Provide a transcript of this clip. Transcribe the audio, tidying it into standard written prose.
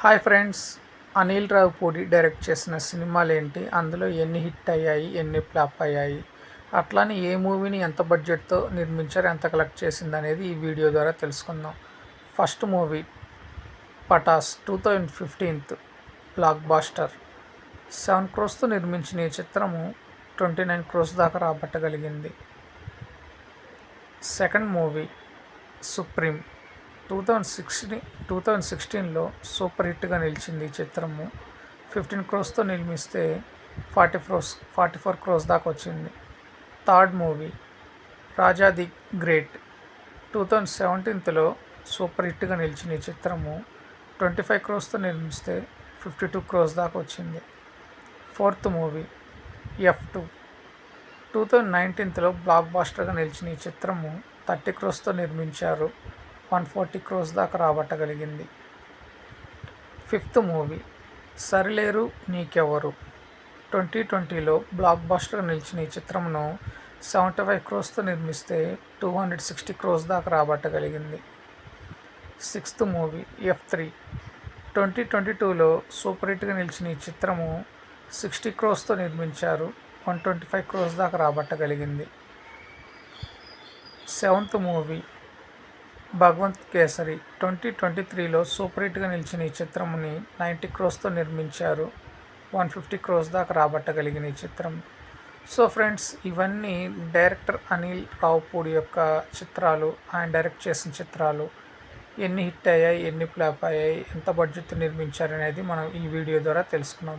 Hi friends, Anil Ravipudi direct చేసిన సినిమాలేంటి, అందులో ఎన్ని హిట్ అయ్యాయి, ఎన్ని ఫ్లాప్ అయ్యాయి, అట్లానే ఏ మూవీని ఎంత బడ్జెట్తో నిర్మించారు, ఎంత కలెక్ట్ చేసింది అనేది ఈ వీడియో ద్వారా తెలుసుకుందాం. First movie Pataas 2015 blockbuster. 7 క్రోస్తో నిర్మించిన ఈ చిత్రము 29 క్రోస్ దాకా రాబట్టగలిగింది. సెకండ్ మూవీ సుప్రీం 2016లో సూపర్ హిట్గా నిలిచింది. ఈ చిత్రము 15 క్రోస్తో నిర్మిస్తే 44 క్రోస్ దాకా వచ్చింది. Third movie Raja the great 2017లో సూపర్ హిట్గా నిలిచిన ఈ చిత్రము 25 క్రోస్తో నిర్మిస్తే 52 క్రోస్ దాకా వచ్చింది. ఫోర్త్ మూవీ F2 2019లో బ్లాక్ బాస్టర్గా నిలిచిన ఈ చిత్రము 30 క్రోస్తో నిర్మించారు. 140 క్రోస్ దాకా రాబట్టగలిగింది. ఫిఫ్త్ మూవీ సరిలేరు నీకెవరు 2020లో బ్లాక్ బాస్టర్ నిలిచిన ఈ చిత్రమును 75 క్రోస్తో నిర్మిస్తే 260 క్రోస్ దాకా రాబట్టగలిగింది. సిక్స్త్ మూవీ F3 2022లో సూపర్ హిట్గా నిలిచిన ఈ చిత్రము 60 క్రోస్తో నిర్మించారు. 125 క్రోస్ దాకా రాబట్టగలిగింది. సెవెంత్ మూవీ భగవంత్ కేసరి 2023లో సూపర్ హిట్గా నిలిచిన ఈ చిత్రముని 90 క్రోస్తో నిర్మించారు. 150 క్రోస్ దాకా రాబట్టగలిగిన ఈ చిత్రం. సో ఫ్రెండ్స్, ఇవన్నీ డైరెక్టర్ అనిల్ రావిపూడి యొక్క చిత్రాలు. ఆయన డైరెక్ట్ చేసిన చిత్రాలు ఎన్ని హిట్ అయ్యాయి, ఎన్ని ఫ్లాప్ అయ్యాయి, ఎంత బడ్జెట్ నిర్మించారు అనేది మనం ఈ వీడియో ద్వారా తెలుసుకున్నాం.